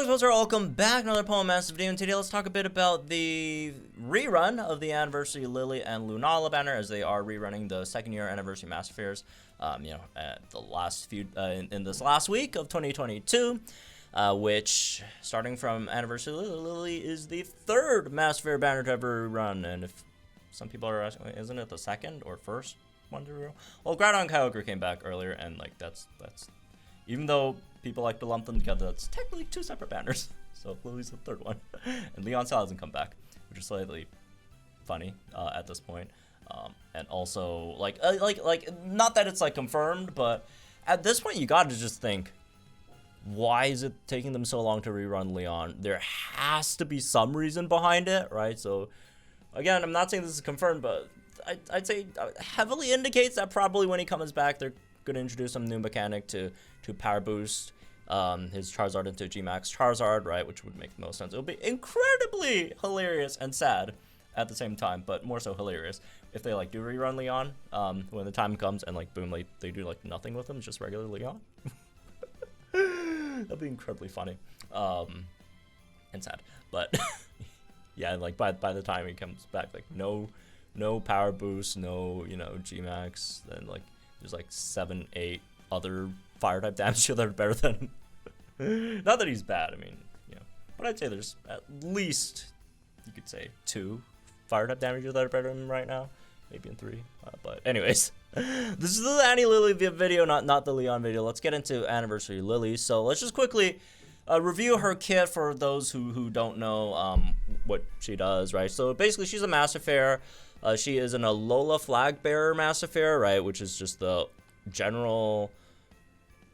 folks, welcome back. Another Poem Massive video, and today let's talk a bit about the rerun of the Anniversary Lillie and Lunala banner, as they are rerunning the second year Anniversary Masterfairs, at the last few, in this last week of 2022, which, starting from Anniversary Lillie, is the third Masterfair banner to ever run, and if some people are asking, isn't it the second or first one to rerun? Well, Groudon and Kyogre came back earlier, and like that's even though people like to lump them together, that's technically two separate banners. So Lily's the third one, and Leon still hasn't come back, which is slightly funny at this point. And also, like, not that it's like confirmed, but at this point you got to just think, why is it taking them so long to rerun Leon? There has to be some reason behind it, right? So again, I'm not saying this is confirmed, but I'd say heavily indicates that probably when he comes back, they're gonna introduce some new mechanic to power boost his Charizard into G-Max Charizard, right, which would make the most sense. It would be incredibly hilarious and sad at the same time, but more so hilarious if they like do rerun Leon when the time comes and like boom, like they do like nothing with him, just regular Leon. That'd be incredibly funny and sad, but yeah, like by the time he comes back, like no power boost, no G-Max, then like there's like 7-8 other fire type damage that are better than him. Not that he's bad, I mean, but I'd say there's at least, you could say, 2 fire type damages that are better than him right now, maybe in 3, but anyways, this is the Anni Lillie video, not the Leon video. Let's get into Anniversary Lillie. So let's just quickly review her kit for those who don't know what she does, right? So basically she's a Masterfair. She is an Alola Flag Bearer Masterfair, right, which is just the general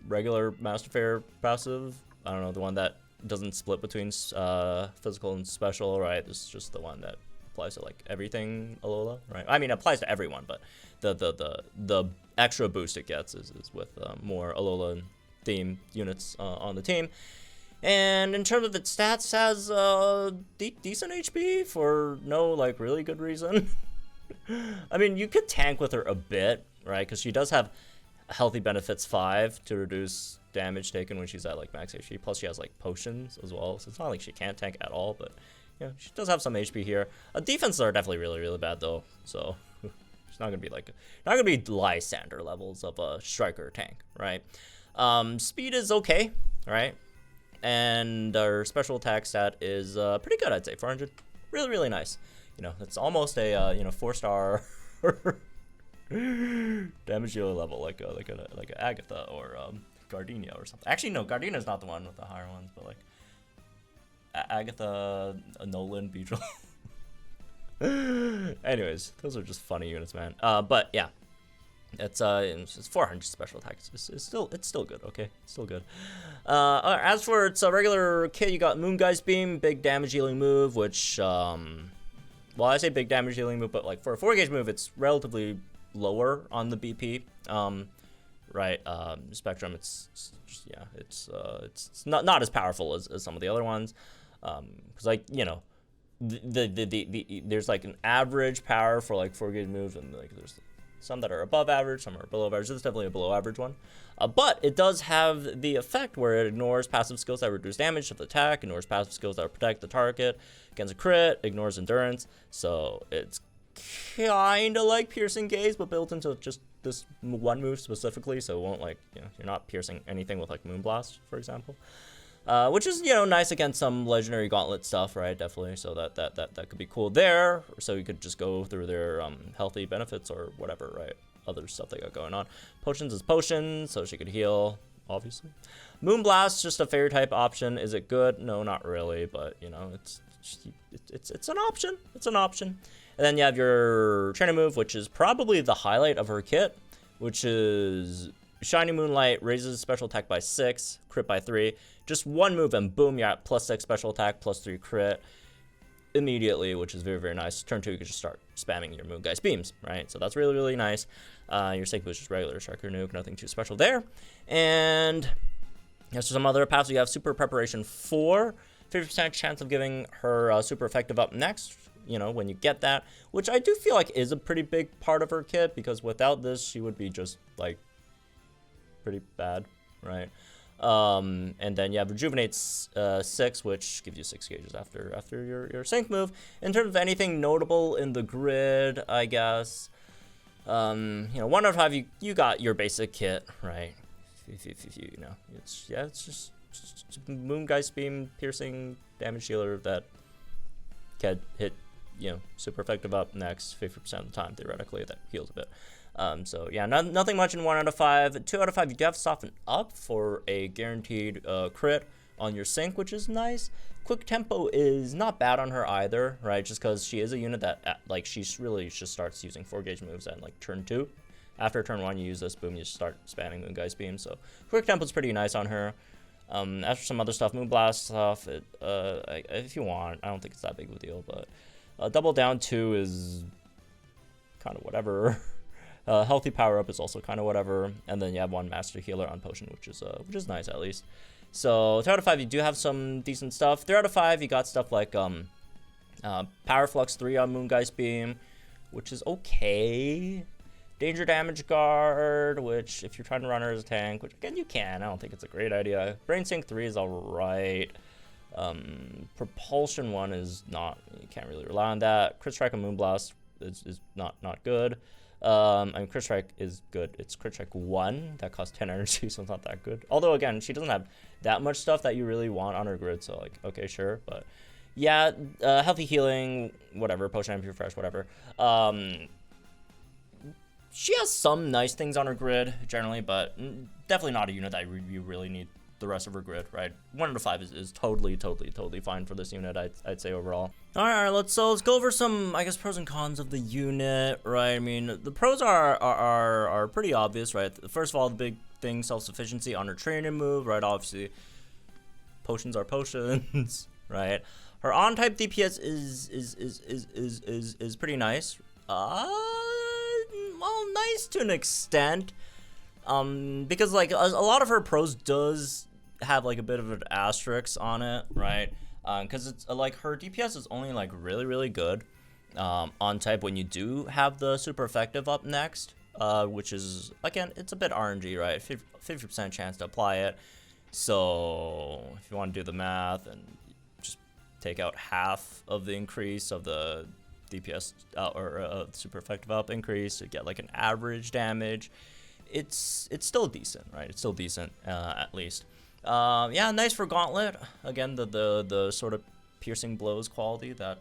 regular Masterfair passive. I don't know, the one that doesn't split between physical and special, right? This is just the one that applies to like everything Alola, right? I mean, it applies to everyone, but the extra boost it gets is with more Alola theme units on the team. And in terms of its stats, it has decent HP for no like really good reason. I mean, you could tank with her a bit, right? Because she does have healthy benefits 5 to reduce damage taken when she's at like max HP. Plus she has like potions as well, so it's not like she can't tank at all, but she does have some HP here. Defenses are definitely really bad though, so she's not gonna be Lysander levels of a striker tank, right? Speed is okay, right? And our special attack stat is pretty good, I'd say. 400, really nice. It's almost a 4-star damage dealer level, like a Agatha or Gardenia or something. Actually, no, Gardenia's not the one with the higher ones, but like Agatha, Nolan, Beedrill. Anyways, those are just funny units, man. But yeah, it's 400 special attack. It's still good. Okay, it's still good. As for its regular kit, you got Moongeist Beam, big damage dealing move, which well, I say big damage dealing move, but like for a 4-gauge move, it's relatively lower on the BP. Right, Spectrum, it's not as powerful as some of the other ones, because like there's like an average power for like 4-gauge moves, and like there's some that are above average, some are below average. This is definitely a below average one, but it does have the effect where it ignores passive skills that reduce damage to the attack, ignores passive skills that protect the target against a crit, ignores endurance. So it's kind of like Piercing Gaze, but built into just this one move specifically, so it won't like you're not piercing anything with like Moonblast, for example, which is nice against some legendary gauntlet stuff, right? Definitely. So that could be cool there. So you could just go through their healthy benefits or whatever, right? Other stuff they got going on. Potions is potions, so she could heal, obviously. Moonblast, just a fairy type option. Is it good? No, not really, but it's an option. It's an option. And then you have your trainer move, which is probably the highlight of her kit, which is Shiny Moonlight, raises special attack by 6, crit by 3. Just one move and boom, you're at +6 special attack, +3 crit immediately, which is very nice. Turn 2, you can just start spamming your Moongeist Beams, right? So that's really nice. Your Stake Boost is regular Striker Nuke, nothing too special there. And as for some other paths, you have Super Preparation 4, 50% chance of giving her super effective up next, when you get that, which I do feel like is a pretty big part of her kit, because without this, she would be just like pretty bad, right? And then you have Rejuvenate's 6, which gives you 6 gauges after your sync move. In terms of anything notable in the grid, I guess, you know, 1 out of 5, you got your basic kit, right? If you know, it's just Moongeist Beam, piercing damage healer that can hit, you know, super effective up next 50% of the time, theoretically, that heals a bit. So yeah, nothing much in 1 out of 5. 2 out of 5, you do have Soften Up for a guaranteed crit on your sync, which is nice. Quick Tempo is not bad on her either, right? Just because she is a unit that, like, she really just starts using 4 gauge moves at, like, turn 2. After turn 1, you use this, boom, you start spamming Moongeist Beam. So Quick Tempo is pretty nice on her. As for some other stuff, Moonblast stuff, if you want, I don't think it's that big of a deal, but Double Down 2 is kind of whatever. Healthy Power Up is also kind of whatever, and then you have 1 Master Healer on Potion, which is nice at least. So 2 out of 5, you do have some decent stuff. 3 out of 5, you got stuff like Power Flux 3 on Moongeist Beam, which is okay. Danger Damage Guard, which if you're trying to run her as a tank, which again you can, I don't think it's a great idea. Brain Sync 3 is alright. Propulsion 1 is not, you can't really rely on that. Crit Strike and Moonblast is not good. I mean, Crit Strike is good. It's Crit Strike 1 that costs 10 energy, so it's not that good. Although, again, she doesn't have that much stuff that you really want on her grid, so, like, okay, sure. But, yeah, Healthy Healing, whatever, Potion MP Refresh, whatever. She has some nice things on her grid, generally, but definitely not a unit that you really need the rest of her grid, right? 1 out of 5 is totally fine for this unit, I'd say overall. All right, let's go over some, I guess, pros and cons of the unit, right? I mean, the pros are pretty obvious, right? First of all, the big thing, self-sufficiency on her training move, right? Obviously, potions are potions, right? Her on-type DPS is pretty nice. Well, nice to an extent. Because like a lot of her pros does have like a bit of an asterisk on it, right? Because it's like her DPS is only like really good on type when you do have the super effective up next, which is, again, it's a bit RNG, right? 50% chance to apply it. So if you want to do the math and just take out half of the increase of the DPS or super effective up increase to get like an average damage, it's still decent, right? It's still decent, at least. Yeah, nice for Gauntlet. Again, the sort of piercing blows quality that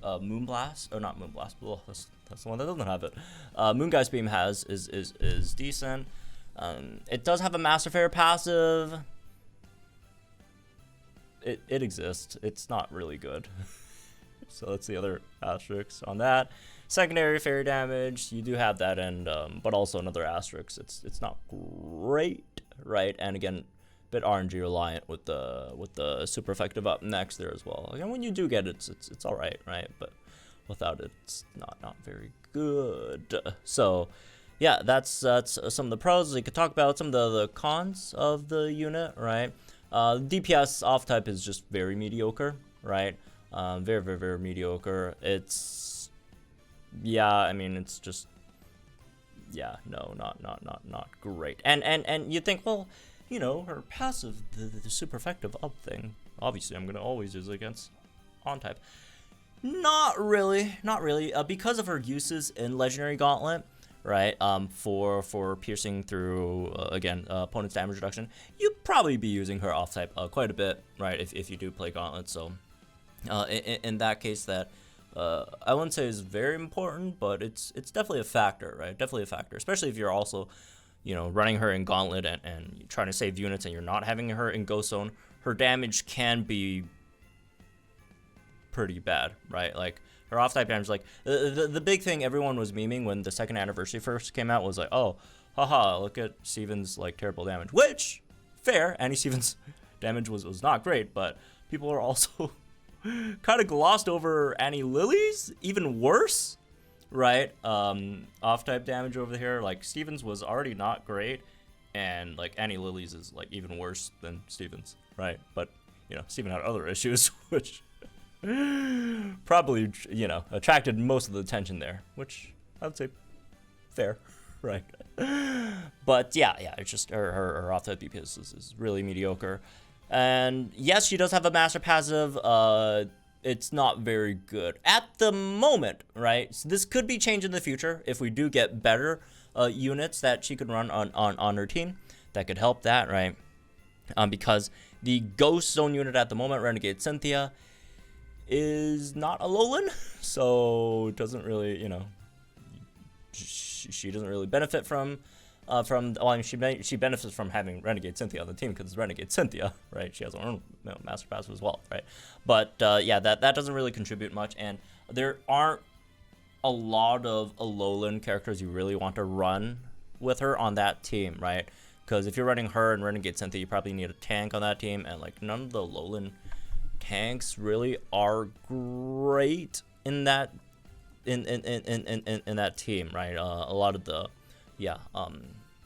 Moonblast, or not Moonblast, well, that's the one that doesn't have it. Moongeist Beam has is decent. It does have a Masterfair passive. It exists. It's not really good. So that's the other asterisk on that. Secondary fairy damage, you do have that end, but also another asterisk. It's not great, right? And again, a bit RNG reliant with the super effective up next there as well. Again, when you do get it, it's all right, right? But without it, it's not very good. So yeah, that's some of the pros. You could talk about some of the cons of the unit, right? DPS off type is just very mediocre, right? Very mediocre. It's, yeah, I mean, it's just, yeah, no, not great. And you think, well, you know, her passive, the super effective up thing, obviously I'm gonna always use it against on type. Not really, because of her uses in Legendary Gauntlet, right? For piercing through, again, opponent's damage reduction, you'd probably be using her off type quite a bit, right? If you do play Gauntlet, so. In that case, that I wouldn't say is very important, but it's definitely a factor, right? Definitely a factor, especially if you're also, you know, running her in Gauntlet and trying to save units and you're not having her in Ghost Zone. Her damage can be pretty bad, right? Like her off-type damage, like the big thing everyone was memeing when the second anniversary first came out was like, oh, haha, look at Steven's like terrible damage, which fair. Annie Steven's damage was not great, but people are also kind of glossed over Anni Lillie's, even worse, right? Off-type damage over here, like Steven's was already not great, and like Anni Lillie's is like even worse than Steven's, right? But you know, Steven had other issues, which probably, you know, attracted most of the attention there, which I would say fair, right? But yeah, it's just her off-type DPS is really mediocre. And yes, she does have a master passive. It's not very good at the moment, right? So this could be changed in the future if we do get better units that she could run on her team. That could help that, right? Because the Ghost Zone unit at the moment, Renegade Cynthia, is not a Alolan, so it doesn't really, you know, she doesn't really benefit from well, I mean, she benefits from having Renegade Cynthia on the team because it's Renegade Cynthia, right? She has her own, you know, Master Passive as well, right? But yeah, that doesn't really contribute much, and there aren't a lot of Alolan characters you really want to run with her on that team, right? Because if you're running her and Renegade Cynthia, you probably need a tank on that team, and like none of the Alolan tanks really are great in that in that team, right? A lot of the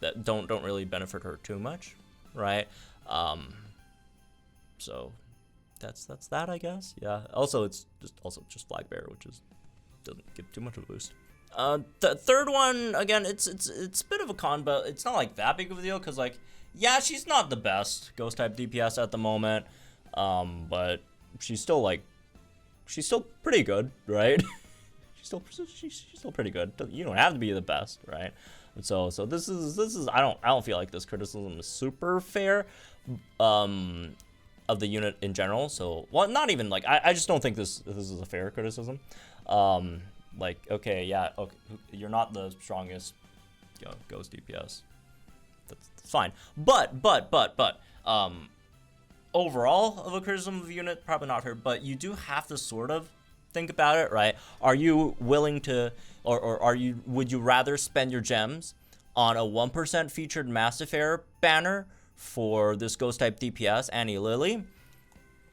that don't really benefit her too much, right? So that's that, I guess. Yeah. Also, it's just Flag Bearer, which doesn't give too much of a boost. The third one, again, it's a bit of a con, but it's not like that big of a deal because, like, yeah, she's not the best ghost type DPS at the moment, but she's still pretty good, right? she's still pretty good. You don't have to be the best, right? So this is I don't feel like this criticism is super fair of the unit in general. So, well, not even like I just don't think this is a fair criticism. Like, okay, yeah, okay, you're not the strongest, you know, ghost DPS. That's fine. But overall of a criticism of the unit, probably not fair. But you do have to sort of think about it, right? Are you willing to, or would you rather spend your gems on a 1% featured Masterfair banner for this ghost type DPS, Anni Lillie?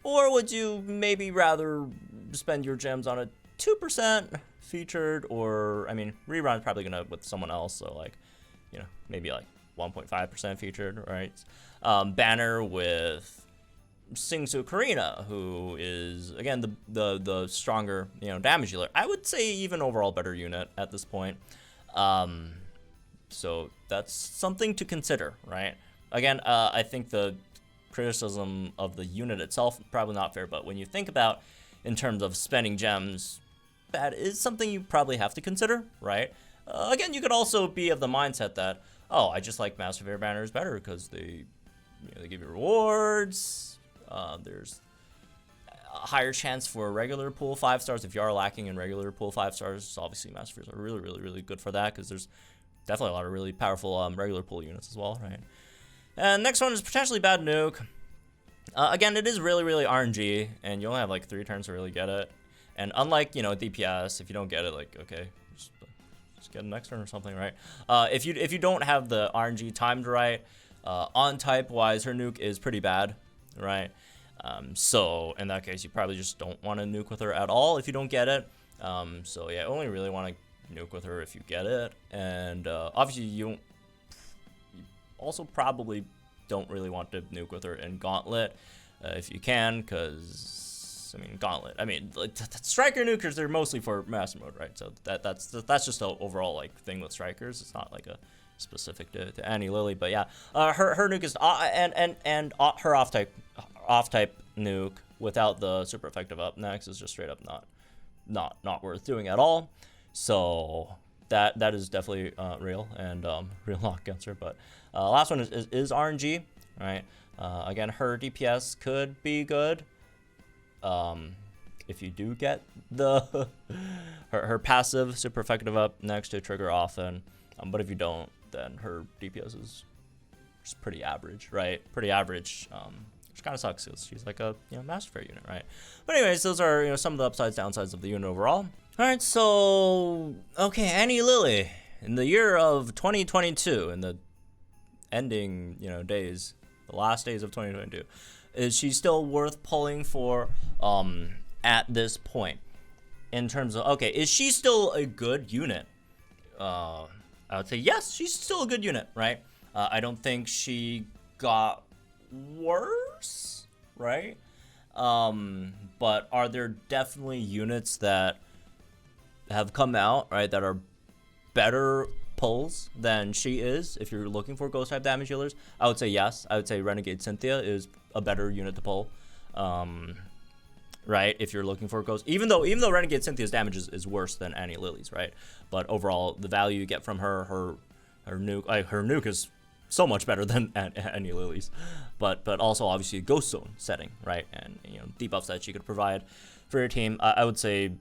Or would you maybe rather spend your gems on a 2% featured, or, I mean, Rerun's probably gonna with someone else, so like, you know, maybe like 1.5% featured, right? Banner with Singsu Karina, who is, again, the stronger, you know, damage dealer. I would say even overall better unit at this point. So that's something to consider, right? Again, I think the criticism of the unit itself probably not fair, but when you think about in terms of spending gems, that is something you probably have to consider, right? Again, you could also be of the mindset that, oh, I just like Masterfair banners better because they give you rewards. There's a higher chance for regular pool 5 stars if you are lacking in regular pool 5 stars. Obviously, Masterfairs are really good for that because there's definitely a lot of really powerful regular pool units as well, right? And next one is potentially bad nuke. Again, it is really RNG, and you only have like 3 turns to really get it. And unlike, you know, DPS, if you don't get it, like, okay, just get an next turn or something, right? If you don't have the RNG timed right, on type wise, her nuke is pretty bad, right? So in that case, you probably just don't want to nuke with her at all if you don't get it. So yeah, only really want to nuke with her if you get it. And obviously you also probably don't really want to nuke with her in Gauntlet if you can, because I mean, Gauntlet. I mean, like, striker nukers, they're mostly for master mode, right? So that's just an overall like thing with strikers. It's not like a specific to Anni Lillie, but yeah, her nuke is and her off type nuke without the super effective up next is just straight up not worth doing at all. So that is definitely real and real knock against her. But last one is RNG, right? Again, her DPS could be good. If you do get the her passive super effective up next to trigger often, but if you don't, then her DPS is just pretty average, right? Pretty average, which kind of sucks because she's like a, you know, Masterfair unit, right? But anyways, those are, you know, some of the upsides, downsides of the unit overall. All right, so okay, Anni Lillie in the year of 2022, in the ending, you know, days, the last days of 2022. Is she still worth pulling for at this point? In terms of, okay, is she still a good unit? I would say yes, she's still a good unit, right? I don't think she got worse, right? But are there definitely units that have come out, right, that are better pulls than she is, if you're looking for ghost type damage dealers, I would say yes. I would say Renegade Cynthia is a better unit to pull. Right, if you're looking for a ghost, even though Renegade Cynthia's damage is worse than Anni Lillie's, right? But overall, the value you get from her nuke is so much better than Anni Lillie's, but also obviously a ghost zone setting, right? And debuffs that she could provide for your team. I would say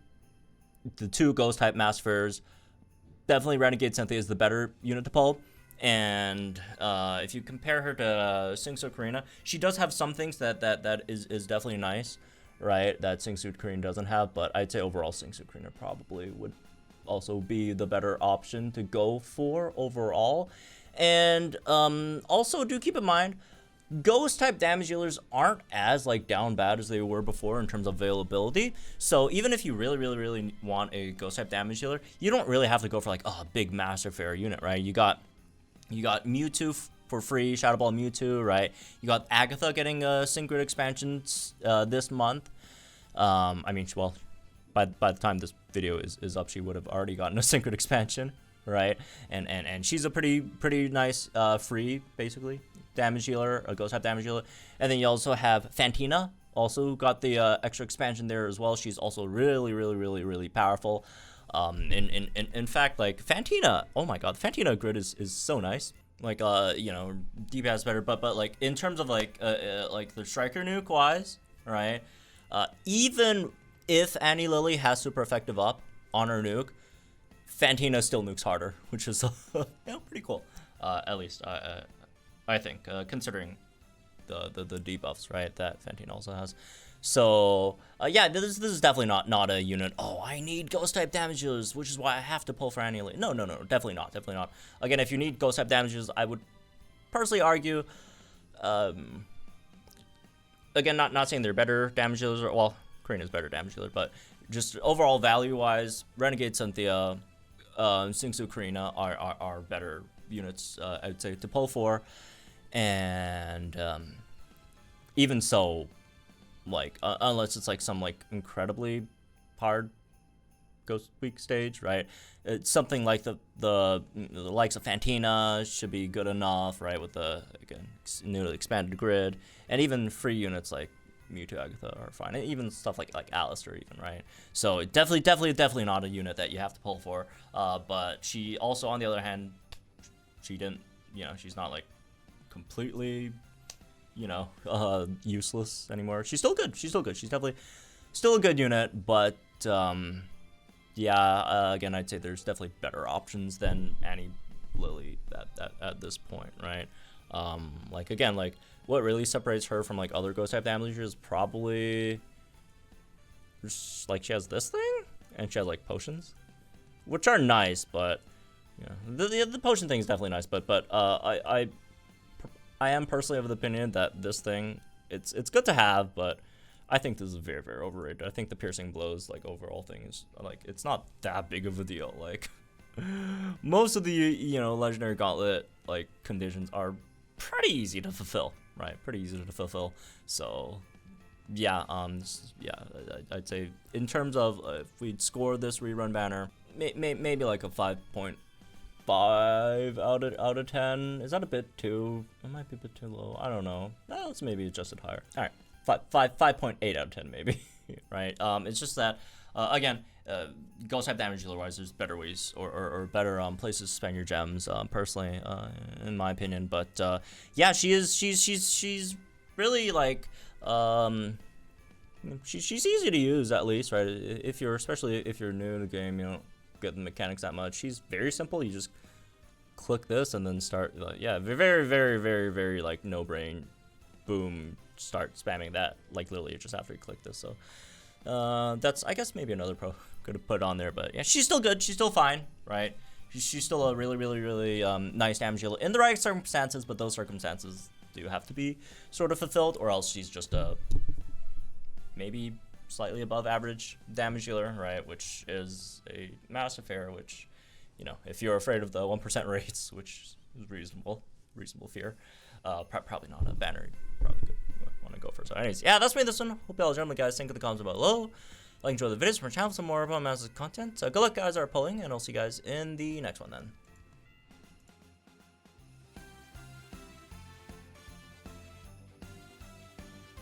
the two ghost type Masterfairs, definitely Renegade Cynthia is the better unit to pull. And if you compare her to Singsu Karina, she does have some things that is definitely nice, right? That Singsu Karina doesn't have, but I'd say overall Singsu Karina probably would also be the better option to go for overall. And also do keep in mind, ghost type damage dealers aren't as like down bad as they were before in terms of availability. So even if you really want a ghost type damage dealer, you don't really have to go for like a big Masterfair unit, right? You got Mewtwo for free, Shadow Ball Mewtwo, right? You got Agatha getting Synchro expansions this month. I mean, well, by the time this video is up, she would have already gotten a Synchro expansion, right? And she's a pretty nice free, basically, damage dealer, a ghost type damage dealer. And then you also have Fantina, also got the extra expansion there as well. She's also really powerful. In fact, like Fantina, oh my god, Fantina grid is so nice. Like DPS is better, but like in terms of like the striker nuke wise, right? Even if Anni Lillie has super effective up on her nuke, Fantina still nukes harder, which is pretty cool. At least I think, considering the debuffs, right, that Fantina also has. So yeah, this is definitely not a unit. Oh, I need ghost type damages, which is why I have to pull for Anni Lillie. No, definitely not. Again, if you need ghost type damages, I would personally argue. Again, not saying they're better damage dealers, or well, Karina's better damage dealer, but just overall value wise, Renegade Cynthia, Singsu Karina are better units, I would say, to pull for, and even so. Like unless it's like some like incredibly hard Ghost Week stage, right? It's something like the likes of Fantina should be good enough, right? With the again newly expanded grid, and even free units like Mewtwo, Agatha are fine, and even stuff like Alistair even, right? So definitely not a unit that you have to pull for. But she also, on the other hand, she didn't, she's not like completely. Useless anymore. She's still good. She's definitely still a good unit, but yeah, again, I'd say there's definitely better options than Anni Lillie at this point, right? Like again, like what really separates her from like other ghost type damagers is probably just, like she has this thing and she has like potions, which are nice, but the potion thing is definitely nice, but I am personally of the opinion that this thing, it's good to have, but I think this is very overrated. I think the piercing blows like overall thing is like it's not that big of a deal. Like most of the legendary gauntlet like conditions are pretty easy to fulfill, right? So yeah, I'd say in terms of if we'd score this rerun banner, maybe like a 5.5 out of 10. Is that a bit too? It might be a bit too low. I don't know. Let's maybe adjust it higher. All right, 5.8 out of 10 maybe. Right. It's just that again, ghost type damage dealer wise, there's better ways or better places to spend your gems. Personally, in my opinion. But yeah, she's really like she's easy to use at least, right? Especially if you're new to the game, you don't get the mechanics that much. She's very simple. You just click this and then start very like no brain, boom, start spamming that like literally just after you click this. So that's I guess maybe another pro could have put on there, but yeah, she's still good, she's still fine, right? She's still a really nice damage dealer in the right circumstances, but those circumstances do have to be sort of fulfilled, or else she's just a maybe slightly above average damage dealer, right? Which is a Masterfair, which, if you're afraid of the 1% rates, which is reasonable fear, probably not a banner you probably could want to go for. So anyways, yeah, that's me this one. Hope y'all enjoyed, guys. Think in the comments below. Like, enjoy the videos from our channel for some more about Master's content. So good luck, guys, are pulling, and I'll see you guys in the next one then.